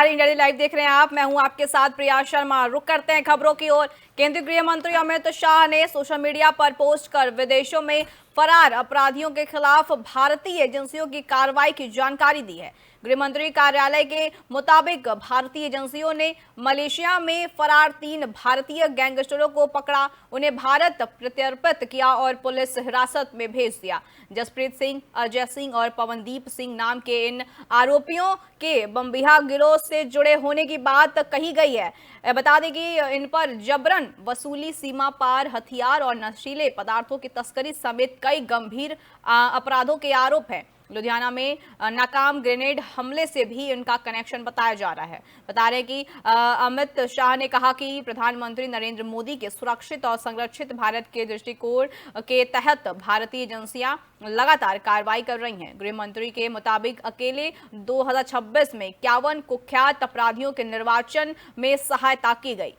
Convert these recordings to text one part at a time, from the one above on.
नमस्कार, India live देख रहे हैं आप। मैं हूं आपके साथ प्रिया शर्मा। रुक करते हैं खबरों की ओर। केंद्रीय गृह मंत्री अमित शाह ने सोशल मीडिया पर पोस्ट कर विदेशों में फरार अपराधियों के खिलाफ भारतीय एजेंसियों की कार्रवाई की जानकारी दी है। गृह मंत्री कार्यालय के मुताबिक भारतीय एजेंसियों ने मलेशिया में फरार 3 भारतीय गैंगस्टरों को पकड़ा, उन्हें भारत प्रत्यर्पित किया और पुलिस हिरासत में भेज दिया। जसप्रीत सिंह, अजय सिंह और पवनदीप सिंह नाम के इन आरोपियों के बम्बिहा गिरोह से जुड़े होने की बात कही गई है। बता दें कि इन पर जबरन वसूली, सीमा पार हथियार और नशीले पदार्थों की तस्करी समेत कई गंभीर अपराधों के आरोप हैं। लुधियाना में नाकाम ग्रेनेड हमले से भी इनका कनेक्शन बताया जा रहा है। बता रहे कि अमित शाह ने कहा कि प्रधानमंत्री नरेंद्र मोदी के सुरक्षित और संरक्षित भारत के दृष्टिकोण के तहत भारतीय एजेंसियां लगातार कार्रवाई कर रही हैं। गृह मंत्री के मुताबिक अकेले 2026 में 51 कुख्यात अपराधियों के निर्वाचन में सहायता की गई।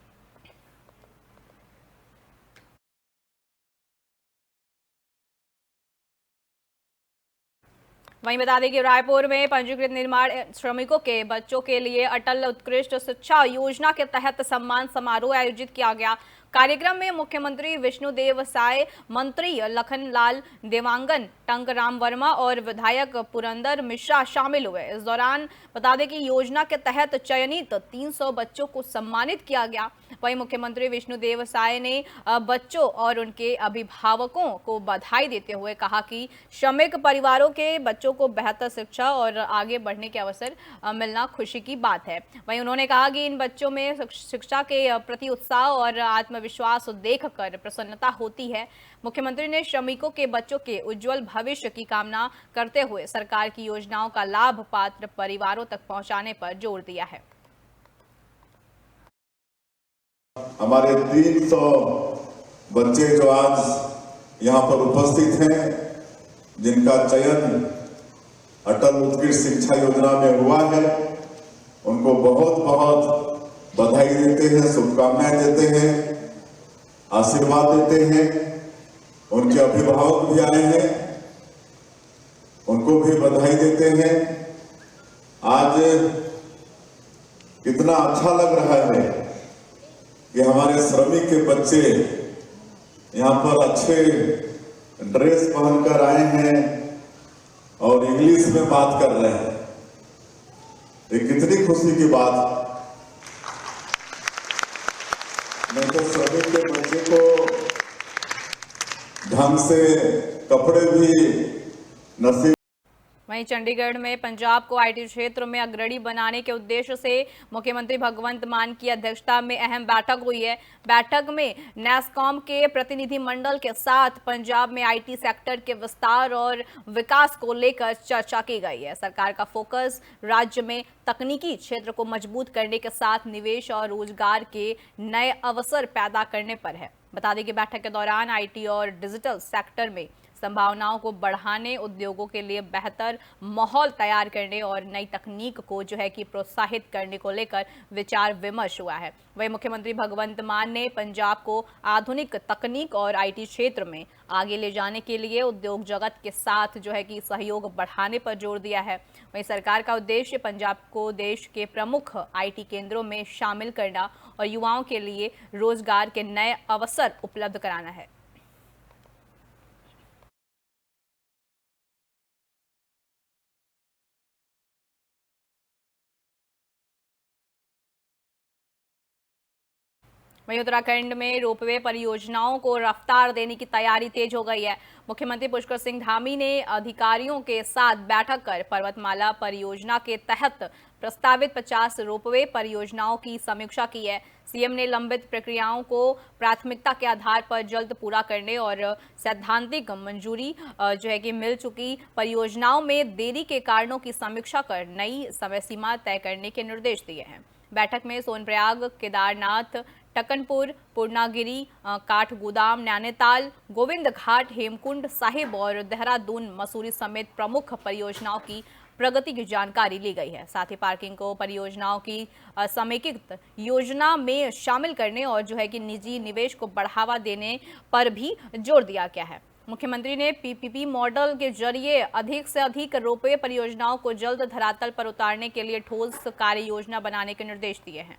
वहीं बता दें कि रायपुर में पंजीकृत निर्माण श्रमिकों के बच्चों के लिए अटल उत्कृष्ट शिक्षा योजना के तहत सम्मान समारोह आयोजित किया गया। कार्यक्रम में मुख्यमंत्री विष्णुदेव साय, मंत्री लखनलाल देवांगन, टंकराम वर्मा और विधायक पुरंदर मिश्रा शामिल हुए। इस दौरान बता दें कि योजना के तहत चयनित 300 बच्चों को सम्मानित किया गया। वहीं मुख्यमंत्री विष्णुदेव साय ने बच्चों और उनके अभिभावकों को बधाई देते हुए कहा कि श्रमिक परिवारों के बच्चों को बेहतर शिक्षा और आगे बढ़ने के अवसर मिलना खुशी की बात है। वहीं उन्होंने कहा कि इन बच्चों में शिक्षा के प्रति उत्साह और आत्मविश्वास देखकर प्रसन्नता होती है। मुख्यमंत्री ने श्रमिकों के बच्चों के उज्जवल भविष्य की कामना करते हुए सरकार की योजनाओं का लाभ पात्र परिवारों तक पहुंचाने पर जोर दिया है। हमारे 300 बच्चे जो आज यहाँ पर उपस्थित हैं, जिनका चयन अटल उत्कृष्ट शिक्षा योजना में हुआ है, उनको बहुत बहुत बधाई देते हैं, शुभकामनाएं देते हैं, आशीर्वाद देते हैं। उनके अभिभावक भी आए हैं, उनको भी बधाई देते हैं। आज कितना अच्छा लग रहा है कि हमारे श्रमिक के बच्चे यहाँ पर अच्छे ड्रेस पहनकर आए हैं और इंग्लिश में बात कर रहे हैं। ये कितनी खुशी की बात। नहीं तो श्रमिक के बच्चे को ढंग से कपड़े भी नसीब। वहीं चंडीगढ़ में पंजाब को आईटी क्षेत्र में अग्रणी बनाने के उद्देश्य से मुख्यमंत्री भगवंत मान की अध्यक्षता में अहम बैठक हुई है। बैठक में नैस्कॉम के प्रतिनिधि मंडल के साथ पंजाब में आईटी सेक्टर के विस्तार और विकास को लेकर चर्चा की गई है। सरकार का फोकस राज्य में तकनीकी क्षेत्र को मजबूत करने के साथ निवेश और रोजगार के नए अवसर पैदा करने पर है। बता दें कि बैठक के दौरान आईटी और डिजिटल सेक्टर में संभावनाओं को बढ़ाने, उद्योगों के लिए बेहतर माहौल तैयार करने और नई तकनीक को कि प्रोत्साहित करने को लेकर विचार विमर्श हुआ है। वहीं मुख्यमंत्री भगवंत मान ने पंजाब को आधुनिक तकनीक और आईटी क्षेत्र में आगे ले जाने के लिए उद्योग जगत के साथ कि सहयोग बढ़ाने पर जोर दिया है। वहीं सरकार का उद्देश्य पंजाब को देश के प्रमुख आईटी केंद्रों में शामिल करना और युवाओं के लिए रोजगार के नए अवसर उपलब्ध कराना है। वहीं उत्तराखंड में रोपवे परियोजनाओं को रफ्तार देने की तैयारी तेज हो गई है। मुख्यमंत्री पुष्कर सिंह धामी ने अधिकारियों के साथ बैठक कर पर्वतमाला परियोजना के तहत प्रस्तावित 50 रोपवे परियोजनाओं की समीक्षा की है। सीएम ने लंबित प्रक्रियाओं को प्राथमिकता के आधार पर जल्द पूरा करने और सैद्धांतिक मंजूरी कि मिल चुकी परियोजनाओं में देरी के कारणों की समीक्षा कर नई समय सीमा तय करने के निर्देश दिए हैं। बैठक में सोनप्रयाग, केदारनाथ, टकनपुर, पूर्णागिरी, काठगोदाम, नैनीताल, गोविंद घाट, हेमकुंड साहिब और देहरादून, मसूरी समेत प्रमुख परियोजनाओं की प्रगति की जानकारी ली गई है। साथ ही पार्किंग को परियोजनाओं की समेकित योजना में शामिल करने और कि निजी निवेश को बढ़ावा देने पर भी जोर दिया गया है। मुख्यमंत्री ने पीपीपी मॉडल के जरिए अधिक से अधिक रोपवे परियोजनाओं को जल्द धरातल पर उतारने के लिए ठोस कार्य योजना बनाने के निर्देश दिए हैं।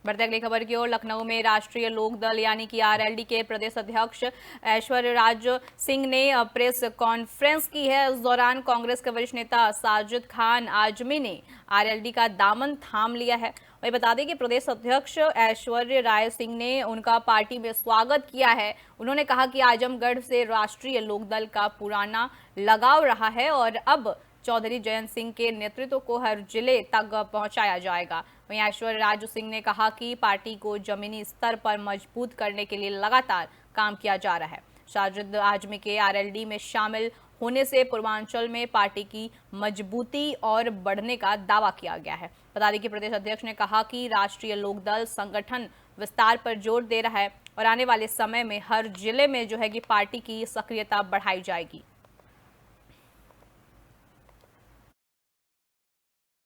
बढ़ते अगली खबर की ओर, लखनऊ में राष्ट्रीय लोक दल यानी कि आरएलडी के प्रदेश अध्यक्ष ऐश्वर्य राज सिंह ने प्रेस कॉन्फ्रेंस की है। इस दौरान कांग्रेस के वरिष्ठ नेता साजिद खान आजमी ने आरएलडी का दामन थाम लिया है। वही बता दें कि प्रदेश अध्यक्ष ऐश्वर्य राय सिंह ने उनका पार्टी में स्वागत किया है। उन्होंने कहा कि आजमगढ़ से राष्ट्रीय लोकदल का पुराना लगाव रहा है और अब चौधरी जयंत सिंह के नेतृत्व को हर जिले तक पहुंचाया जाएगा। वहीं ऐश्वर्य राज सिंह ने कहा कि पार्टी को जमीनी स्तर पर मजबूत करने के लिए लगातार काम किया जा रहा है। साजिद आजमी के आरएलडी में शामिल होने से पूर्वांचल में पार्टी की मजबूती और बढ़ने का दावा किया गया है। बता दें कि प्रदेश अध्यक्ष ने कहा कि राष्ट्रीय लोकदल संगठन विस्तार पर जोर दे रहा है और आने वाले समय में हर जिले में जो है कि पार्टी की सक्रियता बढ़ाई जाएगी।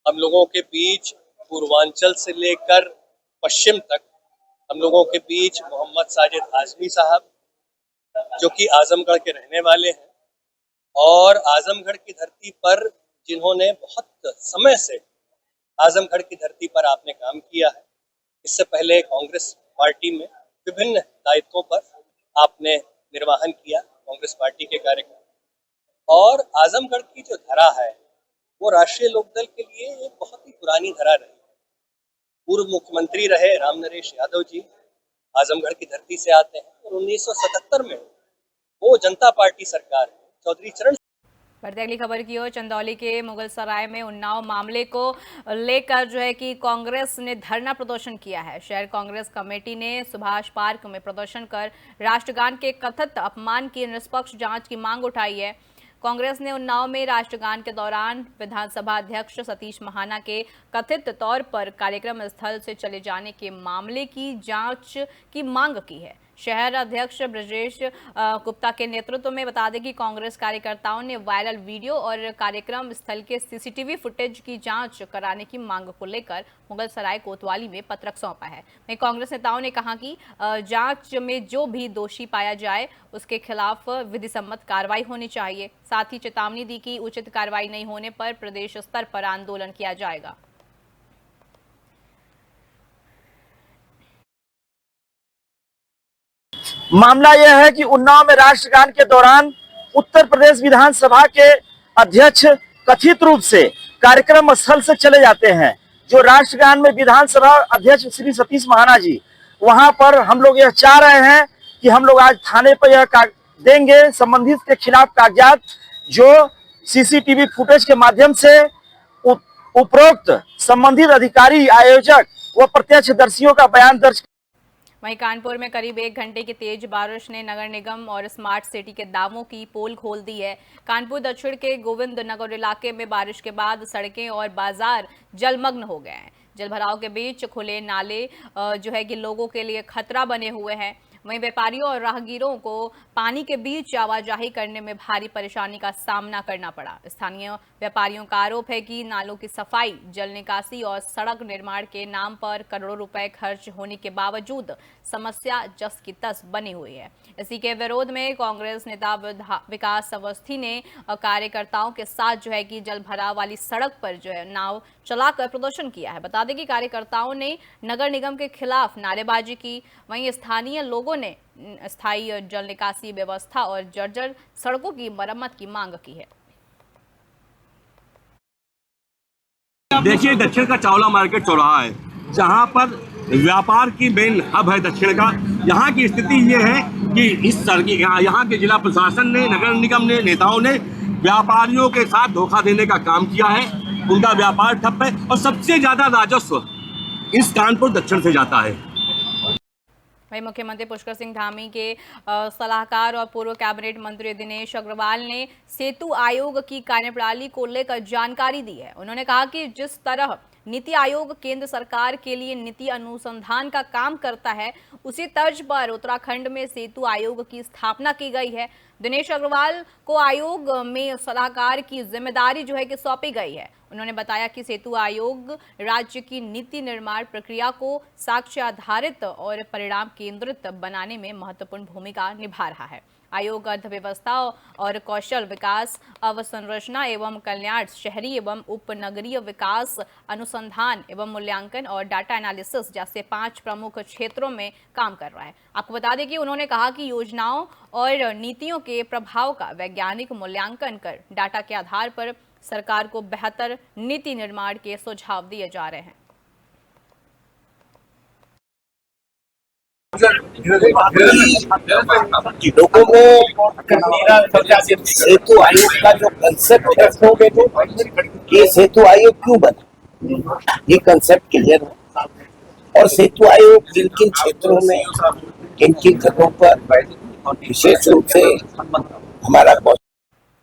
हम लोगों के बीच पूर्वांचल से लेकर पश्चिम तक हम लोगों के बीच मोहम्मद साजिद आजमी साहब, जो कि आजमगढ़ के रहने वाले हैं और आजमगढ़ की धरती पर जिन्होंने बहुत समय से आजमगढ़ की धरती पर आपने काम किया है। इससे पहले कांग्रेस पार्टी में विभिन्न दायित्वों पर आपने निर्वहन किया, कांग्रेस पार्टी के कार्यक्रम। और आजमगढ़ की जो धरा है वो राष्ट्रीय लोकदल के लिए एक बहुत ही पुरानी धरा रही। पूर्व मुख्यमंत्री रहे राम नरेश यादव जी आजमगढ़ की धरती से आते हैं और 1977 में वो जनता पार्टी सरकार है चौधरी चरण। बढ़ते अगली खबर की ओर, चंदौली के मुगल सराय में उन्नाव मामले को लेकर जो है कि कांग्रेस ने धरना प्रदर्शन किया है। शहर कांग्रेस कमेटी ने सुभाष पार्क में प्रदर्शन कर राष्ट्रगान के कथित अपमान की निष्पक्ष जांच की मांग उठाई है। कांग्रेस ने उन्नाव में राष्ट्रगान के दौरान विधानसभा अध्यक्ष सतीश महाना के कथित तौर पर कार्यक्रम स्थल से चले जाने के मामले की जांच की मांग की है। शहर अध्यक्ष ब्रजेश गुप्ता के नेतृत्व में बता दें कि कांग्रेस कार्यकर्ताओं ने वायरल वीडियो और कार्यक्रम स्थल के सीसीटीवी फुटेज की जांच कराने की मांग को लेकर मुगल सराय कोतवाली में पत्रक सौंपा है। वहीं कांग्रेस नेताओं ने कहा कि जांच में जो भी दोषी पाया जाए उसके खिलाफ विधि सम्मत कार्रवाई होनी चाहिए। साथ ही चेतावनी दी कि उचित कार्रवाई नहीं होने पर प्रदेश स्तर पर आंदोलन किया जाएगा। मामला यह है कि उन्नाव में राष्ट्रगान के दौरान उत्तर प्रदेश विधानसभा के अध्यक्ष कथित रूप से कार्यक्रम स्थल से चले जाते हैं। जो राष्ट्रगान में विधानसभा अध्यक्ष श्री सतीश महाना जी, वहां पर हम लोग यह चाह रहे हैं कि हम लोग आज थाने पर यह देंगे संबंधित के खिलाफ कागजात, जो सीसीटीवी फुटेज के माध्यम से उपरोक्त संबंधित अधिकारी, आयोजक व प्रत्यक्षदर्शियों का बयान दर्ज। वहीं कानपुर में करीब 1 घंटे की तेज बारिश ने नगर निगम और स्मार्ट सिटी के दावों की पोल खोल दी है। कानपुर दक्षिण के गोविंद नगर इलाके में बारिश के बाद सड़कें और बाजार जलमग्न हो गए हैं। जलभराव के बीच खुले नाले जो है कि लोगों के लिए खतरा बने हुए हैं। वहीं व्यापारियों और राहगीरों को पानी के बीच आवाजाही करने में भारी परेशानी का सामना करना पड़ा। स्थानीय व्यापारियों का आरोप है कि नालों की सफाई, जल निकासी और सड़क निर्माण के नाम पर करोड़ों रुपए खर्च होने के बावजूद समस्या जस की तस बनी हुई है। इसी के विरोध में कांग्रेस नेता विकास अवस्थी ने कार्यकर्ताओं के साथ जो है कि जल भराव वाली सड़क पर जो है नाव चलाकर प्रदर्शन किया है। बता दें कि कार्यकर्ताओं ने नगर निगम के खिलाफ नारेबाजी की। वहीं स्थानीय लोगों ने स्थायी जल निकासी व्यवस्था और जर्जर सड़कों की मरम्मत की मांग की है। देखिए, दक्षिण का चावला मार्केट चौराहा है, जहां पर व्यापार की मेन हब है दक्षिण का। यहाँ की स्थिति ये है कि इस सड़क यहाँ के जिला प्रशासन ने, नगर निगम ने, नेताओं ने व्यापारियों के साथ धोखा देने का काम किया है। उनका व्यापार ठप है और सबसे ज्यादा राजस्व इस कानपुर दक्षिण से जाता है। वहीं मुख्यमंत्री पुष्कर सिंह धामी के सलाहकार और पूर्व कैबिनेट मंत्री दिनेश अग्रवाल ने सेतु आयोग की कार्यप्रणाली को लेकर जानकारी दी है। उन्होंने कहा कि जिस तरह नीति आयोग केंद्र सरकार के लिए नीति अनुसंधान का काम करता है, उसी तर्ज पर उत्तराखंड में सेतु आयोग की स्थापना की गई है। दिनेश अग्रवाल को आयोग में सलाहकार की जिम्मेदारी जो है कि सौंपी गई है। उन्होंने बताया कि सेतु आयोग राज्य की नीति निर्माण प्रक्रिया को साक्ष्य आधारित और परिणाम केंद्रित बनाने में महत्वपूर्ण भूमिका निभा रहा है। आयोग अर्थव्यवस्था और कौशल विकास, अवसंरचना एवं कल्याण, शहरी एवं उपनगरीय विकास, अनुसंधान एवं मूल्यांकन और डाटा एनालिसिस जैसे 5 प्रमुख क्षेत्रों में काम कर रहा है। आपको बता दें कि उन्होंने कहा कि योजनाओं और नीतियों के प्रभाव का वैज्ञानिक मूल्यांकन कर डाटा के आधार पर सरकार को बेहतर नीति निर्माण के सुझाव दिए जा रहे हैं। लोगों को सेतु आयोग का जो कंसेप्ट है, ये सेतु आयोग क्यों बना, ये कंसेप्ट क्लियर है। और सेतु आयोग किन किन क्षेत्रों में, किन किन जगहों पर विशेष रूप से हमारा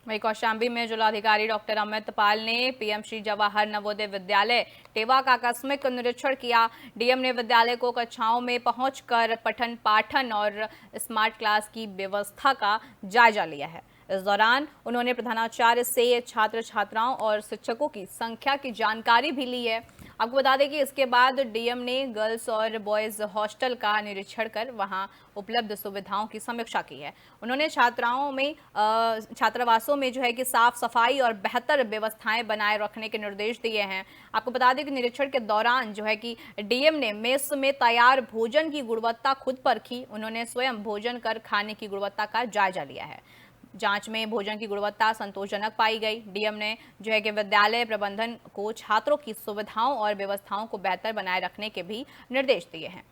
वहीं कौशाम्बी में जिलाधिकारी डॉक्टर अमित पाल ने पीएम श्री जवाहर नवोदय विद्यालय टेवा का आकस्मिक निरीक्षण किया। डीएम ने विद्यालय को कक्षाओं में पहुंचकर पठन पाठन और स्मार्ट क्लास की व्यवस्था का जायजा लिया है। इस दौरान उन्होंने प्रधानाचार्य से छात्र छात्राओं और शिक्षकों की संख्या की जानकारी भी ली है। आपको बता दें कि इसके बाद डीएम ने गर्ल्स और बॉयज हॉस्टल का निरीक्षण कर वहां उपलब्ध सुविधाओं की समीक्षा की है। उन्होंने छात्रावासों में जो है कि साफ सफाई और बेहतर व्यवस्थाएं बनाए रखने के निर्देश दिए हैं। आपको बता दें कि निरीक्षण के दौरान जो है कि डीएम ने मेस में तैयार भोजन की गुणवत्ता खुद परखी। उन्होंने स्वयं भोजन कर खाने की गुणवत्ता का जायजा लिया है। जांच में भोजन की गुणवत्ता संतोषजनक पाई गई। डीएम ने जो है कि विद्यालय प्रबंधन को छात्रों की सुविधाओं और व्यवस्थाओं को बेहतर बनाए रखने के भी निर्देश दिए हैं।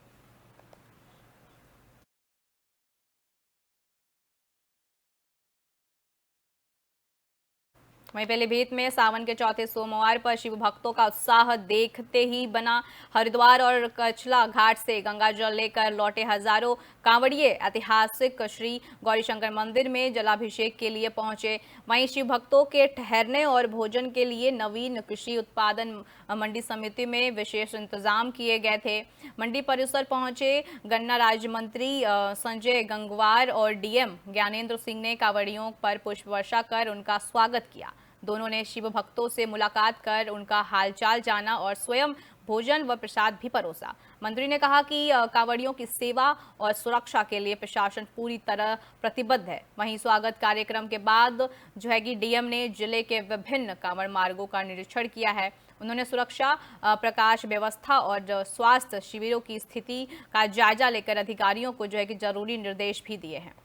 वहीं पीलीभीत में सावन के चौथे सोमवार पर शिव भक्तों का उत्साह देखते ही बना। हरिद्वार और कचला घाट से गंगा जल लेकर लौटे हजारों कांवड़िए ऐतिहासिक श्री गौरीशंकर मंदिर में जलाभिषेक के लिए पहुंचे। वहीं शिव भक्तों के ठहरने और भोजन के लिए नवीन कृषि उत्पादन मंडी समिति में विशेष इंतजाम किए गए थे। मंडी परिसर पहुंचे गन्ना राज्य मंत्री संजय गंगवार और डीएम ज्ञानेंद्र सिंह ने कांवड़ियों पर पुष्प वर्षा कर उनका स्वागत किया। दोनों ने शिव भक्तों से मुलाकात कर उनका हालचाल जाना और स्वयं भोजन व प्रसाद भी परोसा। मंत्री ने कहा कि कांवड़ियों की सेवा और सुरक्षा के लिए प्रशासन पूरी तरह प्रतिबद्ध है। वहीं स्वागत कार्यक्रम के बाद जो है कि डीएम ने जिले के विभिन्न कांवड़ मार्गों का निरीक्षण किया है। उन्होंने सुरक्षा, प्रकाश व्यवस्था और स्वास्थ्य शिविरों की स्थिति का जायजा लेकर अधिकारियों को जो है कि जरूरी निर्देश भी दिए हैं।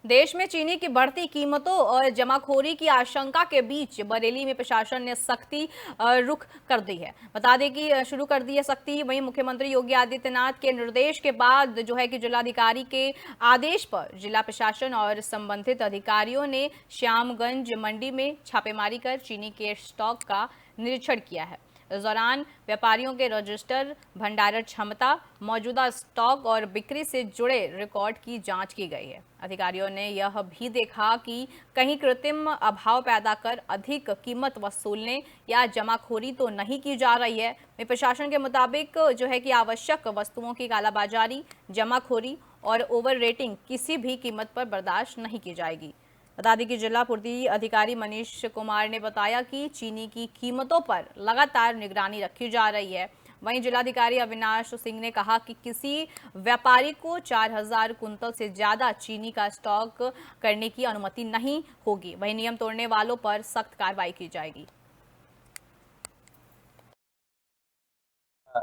देश में चीनी की बढ़ती कीमतों और जमाखोरी की आशंका के बीच बरेली में प्रशासन ने सख्ती रुख कर दी है। बता दें कि शुरू कर दी है सख्ती। वहीं मुख्यमंत्री योगी आदित्यनाथ के निर्देश के बाद जो है कि जिलाधिकारी के आदेश पर जिला प्रशासन और संबंधित अधिकारियों ने श्यामगंज मंडी में छापेमारी कर चीनी के स्टॉक का निरीक्षण किया है। इस दौरान व्यापारियों के रजिस्टर, भंडारण क्षमता, मौजूदा स्टॉक और बिक्री से जुड़े रिकॉर्ड की जांच की गई है। अधिकारियों ने यह भी देखा कि कहीं कृत्रिम अभाव पैदा कर अधिक कीमत वसूलने या जमाखोरी तो नहीं की जा रही है। प्रशासन के मुताबिक जो है कि आवश्यक वस्तुओं की कालाबाजारी, जमाखोरी और ओवर रेटिंग किसी भी कीमत पर बर्दाश्त नहीं की जाएगी। बता दें कि जिला पूर्ति अधिकारी मनीष कुमार ने बताया कि चीनी की कीमतों पर लगातार निगरानी रखी जा रही है। वहीं जिलाधिकारी अविनाश सिंह ने कहा कि किसी व्यापारी को 4000 कुंतल से ज्यादा चीनी का स्टॉक करने की अनुमति नहीं होगी। वहीं नियम तोड़ने वालों पर सख्त कार्रवाई की जाएगी।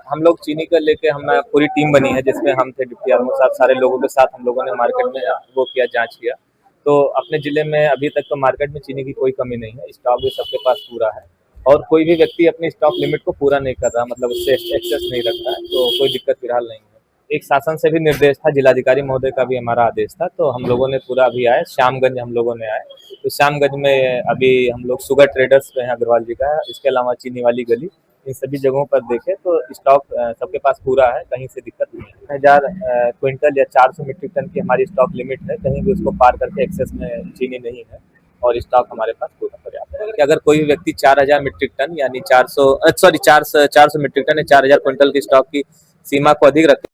हम लोग चीनी को लेके हमारा पूरी टीम बनी है, जिसमें हम थे डिप्टी आरमो साहब, सारे लोगों के साथ हम लोगों ने मार्केट में वो किया, जांच किया। तो अपने जिले में अभी तक तो मार्केट में चीनी की कोई कमी नहीं है। स्टॉक भी सबके पास पूरा है और कोई भी व्यक्ति अपनी स्टॉक लिमिट को पूरा नहीं कर रहा, मतलब उससे एक्सेस नहीं रख रहा है, तो कोई दिक्कत फिलहाल नहीं है। एक शासन से भी निर्देश था, जिलाधिकारी महोदय का भी हमारा आदेश था, तो हम लोगों ने पूरा अभी आए। श्यामगंज हम लोगों ने आए, तो श्यामगंज में अभी हम लोग शुगर ट्रेडर्स पे हैं, अग्रवाल जी का है। इसके अलावा चीनी वाली गली इन सभी जगहों पर देखें तो स्टॉक सबके पास पूरा है, कहीं से दिक्कत नहीं है। 1000 क्विंटल या 400 मीट्रिक टन की हमारी स्टॉक लिमिट है, कहीं भी उसको पार करके एक्सेस में चीनी नहीं है और स्टॉक हमारे पास पूरा पर्याप्त है। कि अगर कोई व्यक्ति 4000 मीट्रिक टन यानी 400 मीट्रिक टन या 4000 क्विंटल की स्टॉक की सीमा को अधिक रखे।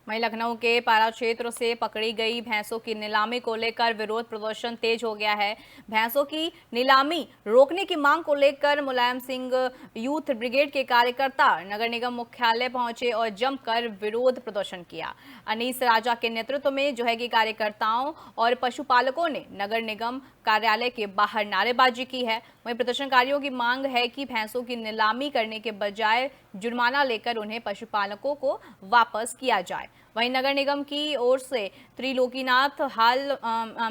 वहीं लखनऊ के पारा क्षेत्र से पकड़ी गई भैंसों की नीलामी को लेकर विरोध प्रदर्शन तेज हो गया है। भैंसों की नीलामी रोकने की मांग को लेकर मुलायम सिंह यूथ ब्रिगेड के कार्यकर्ता नगर निगम मुख्यालय पहुंचे और जमकर विरोध प्रदर्शन किया। अनीस राजा के नेतृत्व में जो है कि कार्यकर्ताओं और पशुपालकों ने नगर निगम कार्यालय के बाहर नारेबाजी की है। वहीं प्रदर्शनकारियों की मांग है कि भैंसों की नीलामी करने के बजाय जुर्माना लेकर उन्हें पशुपालकों को वापस किया जाए। वहीं नगर निगम की ओर से त्रिलोकीनाथ हाल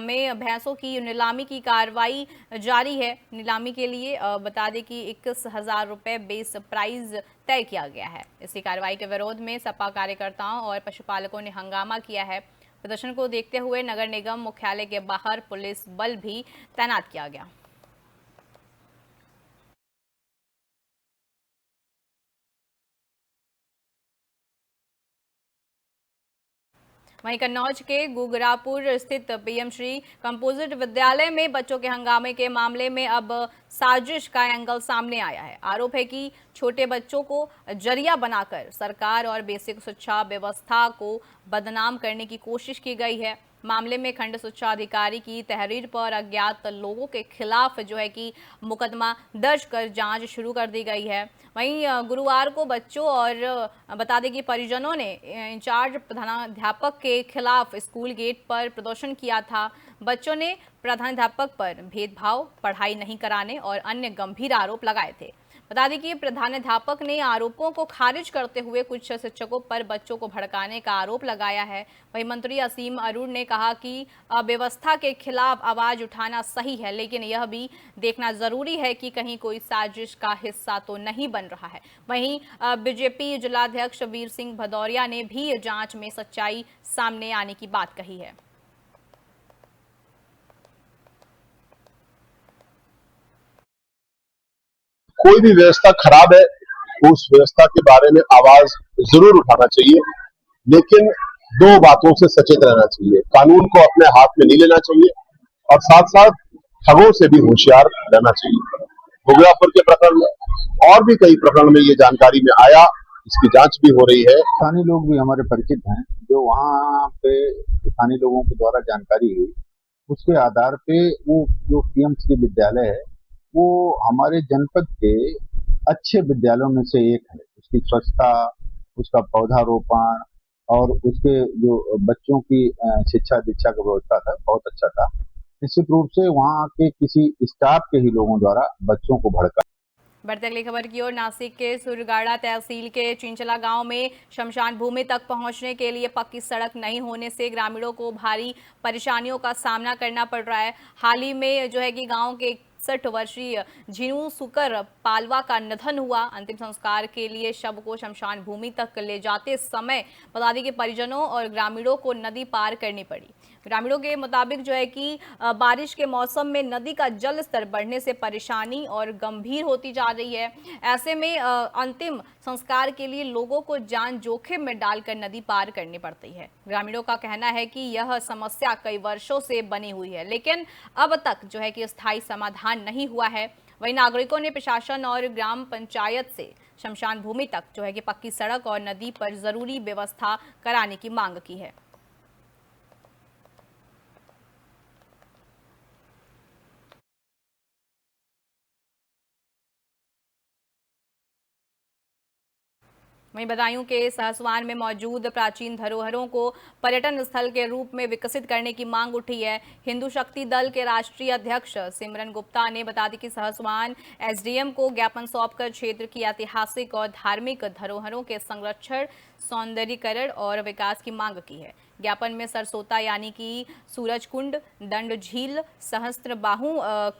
में भैंसों की नीलामी की कार्रवाई जारी है। नीलामी के लिए बता दें कि 21,000 रुपये बेस प्राइस तय किया गया है। इसी कार्रवाई के विरोध में सपा कार्यकर्ताओं और पशुपालकों ने हंगामा किया है। प्रदर्शन को देखते हुए नगर निगम मुख्यालय के बाहर पुलिस बल भी तैनात किया गया। वहीं कन्नौज के गुगरापुर स्थित पीएम श्री कंपोजिट विद्यालय में बच्चों के हंगामे के मामले में अब साजिश का एंगल सामने आया है। आरोप है कि छोटे बच्चों को जरिया बनाकर सरकार और बेसिक शिक्षा व्यवस्था को बदनाम करने की कोशिश की गई है। मामले में खंड शिक्षा अधिकारी की तहरीर पर अज्ञात लोगों के खिलाफ जो है कि मुकदमा दर्ज कर जांच शुरू कर दी गई है। वहीं गुरुवार को बच्चों और बता दें कि परिजनों ने इंचार्ज प्रधानाध्यापक के खिलाफ स्कूल गेट पर प्रदर्शन किया था। बच्चों ने प्रधानाध्यापक पर भेदभाव, पढ़ाई नहीं कराने और अन्य गंभीर आरोप लगाए थे। बता दें कि प्रधानाध्यापक ने आरोपों को खारिज करते हुए कुछ शिक्षकों पर बच्चों को भड़काने का आरोप लगाया है। वहीं मंत्री असीम अरुण ने कहा कि अव्यवस्था के खिलाफ आवाज उठाना सही है, लेकिन यह भी देखना जरूरी है कि कहीं कोई साजिश का हिस्सा तो नहीं बन रहा है। वहीं बीजेपी जिलाध्यक्ष वीर सिंह भदौरिया ने भी जांच में सच्चाई सामने आने की बात कही है। कोई भी व्यवस्था खराब है, उस व्यवस्था के बारे में आवाज जरूर उठाना चाहिए, लेकिन दो बातों से सचेत रहना चाहिए। कानून को अपने हाथ में नहीं लेना चाहिए और साथ साथ ठगों से भी होशियार रहना चाहिए। गुगरापुर के प्रकरण में और भी कई प्रकरण में ये जानकारी में आया, इसकी जांच भी हो रही है। स्थानीय लोग भी हमारे परिचित हैं, जो वहाँ पे स्थानीय लोगों के द्वारा जानकारी हुई, उसके आधार पे वो जो पीएम श्री विद्यालय है वो हमारे जनपद के अच्छे विद्यालयों में से एक है। उसकी स्वच्छता, उसका पौधारोपण और उसके जो बच्चों की शिक्षा दीक्षा की व्यवस्था था, बहुत अच्छा था। निश्चित रूप से वहाँ के किसी स्टाफ के ही लोगों द्वारा बच्चों को भड़का। बढ़ते अगली खबर की ओर। नासिक के सुरगाड़ा तहसील के चिंचला गांव में शमशान भूमि तक पहुंचने के लिए पक्की सड़क नहीं होने से ग्रामीणों को भारी परेशानियों का सामना करना पड़ रहा है। हाल ही में जो है कि गांव के 61 वर्षीय झिनू सुकर पालवा का निधन हुआ। अंतिम संस्कार के लिए शव को शमशान भूमि तक ले जाते समय बता दें कि परिजनों और ग्रामीणों को नदी पार करनी पड़ी। ग्रामीणों के मुताबिक जो है कि बारिश के मौसम में नदी का जल स्तर बढ़ने से परेशानी और गंभीर होती जा रही है। ऐसे में अंतिम संस्कार के लिए लोगों को जान जोखिम में डालकर नदी पार करनी पड़ती है। ग्रामीणों का कहना है कि यह समस्या कई वर्षों से बनी हुई है, लेकिन अब तक जो है कि स्थायी समाधान नहीं हुआ है। वहीं नागरिकों ने प्रशासन और ग्राम पंचायत से शमशान भूमि तक जो है कि पक्की सड़क और नदी पर जरूरी व्यवस्था कराने की मांग की है। वहीं बदायूं के सहसवान में मौजूद प्राचीन धरोहरों को पर्यटन स्थल के रूप में विकसित करने की मांग उठी है। हिंदू शक्ति दल के राष्ट्रीय अध्यक्ष सिमरन गुप्ता ने बता दी कि सहसवान एसडीएम को ज्ञापन सौंपकर क्षेत्र की ऐतिहासिक और धार्मिक धरोहरों के संरक्षण, सौंदर्यीकरण और विकास की मांग की है। ज्ञापन में सरसोता यानी कि सूरजकुंड, दंड झील, सहस्त्रबाहु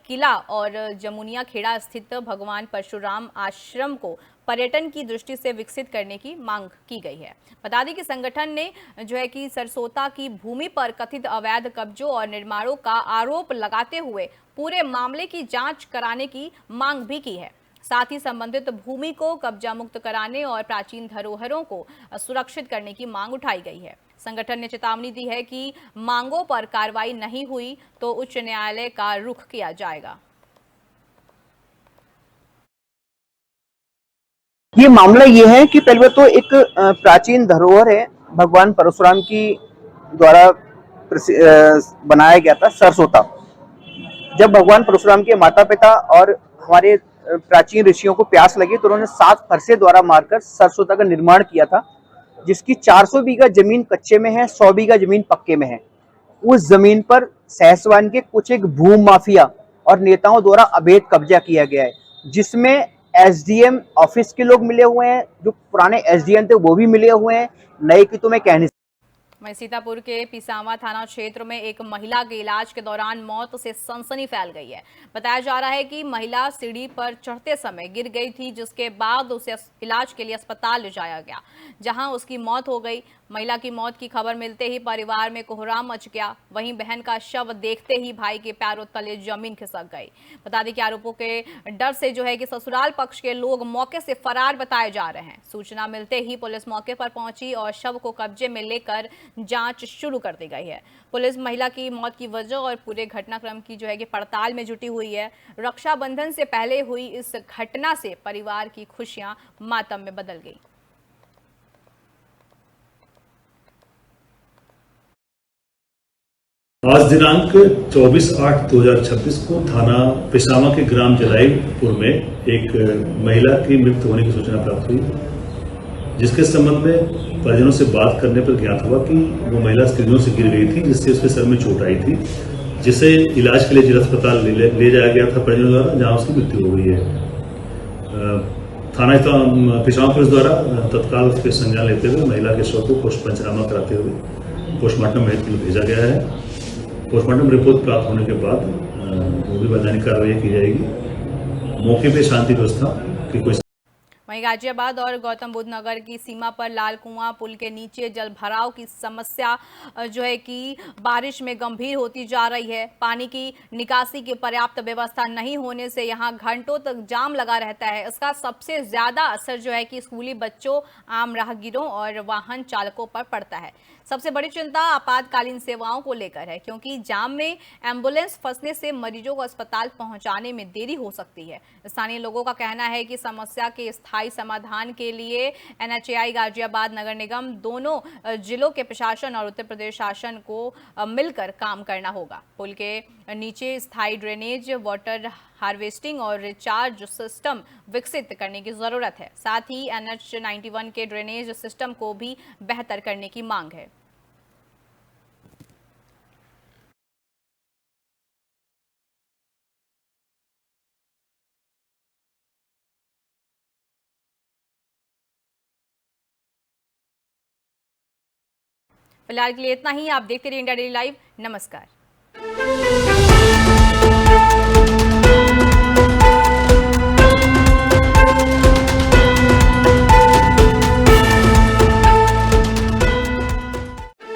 किला और जमुनिया खेड़ा स्थित भगवान परशुराम आश्रम को पर्यटन की दृष्टि से विकसित करने की मांग की गई है। बता दें कि संगठन ने जो है कि सरसोता की भूमि पर कथित अवैध कब्जों और निर्माणों का आरोप लगाते हुए पूरे मामले की जांच कराने की मांग भी की है। साथ ही संबंधित भूमि को कब्जा मुक्त कराने और प्राचीन धरोहरों को सुरक्षित करने की मांग उठाई गई है। संगठन ने चेतावनी दी है कि मांगों पर कार्रवाई नहीं हुई तो उच्च न्यायालय का रुख किया जाएगा। ये मामला ये है कि पहले तो एक प्राचीन धरोहर है, भगवान परशुराम की द्वारा बनाया गया था सरस्वता। जब भगवान परशुराम के माता पिता और हमारे प्राचीन ऋषियों को प्यास लगी तो उन्होंने 7 फरसे द्वारा मारकर सरस्वता का निर्माण किया था, जिसकी 400 बीघा जमीन कच्चे में है, 100 बीघा जमीन पक्के में है। उस जमीन पर सहसवान के कुछ एक भूमि माफिया और नेताओं द्वारा अवैध कब्जा किया गया है, जिसमें एसडीएम ऑफिस के लोग मिले हुए हैं, जो पुराने एसडीएम थे वो भी मिले हुए हैं, नए की तो मैं कह नहीं। वहीं सीतापुर के पिसावा थाना क्षेत्र में एक महिला के इलाज के दौरान मौत से सनसनी फैल गई है। बताया जा रहा है कि महिला सीढ़ी पर चढ़ते समय गिर गई थी, जिसके बाद उसे इलाज के लिए अस्पताल ले जाया गया, जहां उसकी मौत हो गई। महिला की मौत की खबर मिलते ही परिवार में कोहराम मच गया। वहीं बहन का शव देखते ही भाई के पैरों तले जमीन खिसक गई। बता दें कि आरोपों के डर से कि ससुराल पक्ष के लोग मौके से फरार बताए जा रहे हैं। सूचना मिलते ही पुलिस मौके पर पहुंची और शव को कब्जे में लेकर जांच शुरू कर दी गई है। पुलिस महिला की मौत की वजह और पूरे घटनाक्रम की कि पड़ताल में जुटी हुई है। रक्षाबंधन से पहले हुई इस घटना से परिवार की खुशियां मातम में बदल गई। आज दिनांक 24/8/2026 को थाना पिसावा के ग्राम जलाईपुर में एक महिला की मृत्यु होने की सूचना प्राप्त हुई, जिसके संबंध में परिजनों से बात करने पर ज्ञात हुआ कि वो महिला सीढ़ियों से गिर गई थी, जिससे उसके सर में चोट आई थी, जिसे इलाज के लिए जिला अस्पताल ले जाया गया था परिजनों द्वारा, जहां उसकी मृत्यु हो गई है। थाना पिसावा पुलिस द्वारा तत्काल उसके संज्ञान लेते हुए महिला के शव को पंचनामा कराते हुए पोस्टमार्टम हेतु के लिए भेजा गया है। पोस्टमार्टम रिपोर्ट प्राप्त होने के बाद जो भी वैधानिक कार्रवाई की जाएगी। मौके पे शांति व्यवस्था की कोई। वहीं गाजियाबाद और गौतम बुद्ध नगर की सीमा पर लाल कुआं पुल के नीचे जल भराव की समस्या कि बारिश में गंभीर होती जा रही है। पानी की निकासी की पर्याप्त व्यवस्था नहीं होने से यहां घंटों तक जाम लगा रहता है। इसका सबसे ज्यादा असर कि स्कूली बच्चों, आम राहगीरों और वाहन चालकों पर पड़ता है। सबसे बड़ी चिंता आपातकालीन सेवाओं को लेकर है, क्योंकि जाम में एम्बुलेंस फंसने से मरीजों को अस्पताल पहुंचाने में देरी हो सकती है। स्थानीय लोगों का कहना है कि समस्या के स्थायी समाधान के लिए एनएचएआई, गाजियाबाद नगर निगम, दोनों जिलों के प्रशासन और उत्तर प्रदेश शासन को मिलकर काम करना होगा। पुल के नीचे स्थायी ड्रेनेज, वाटर हार्वेस्टिंग और रिचार्ज सिस्टम विकसित करने की जरूरत है। साथ ही NH 91 के ड्रेनेज सिस्टम को भी बेहतर करने की मांग है। फिलहाल के लिए इतना ही। आप देखते रहिए इंडिया डेली लाइव। नमस्कार।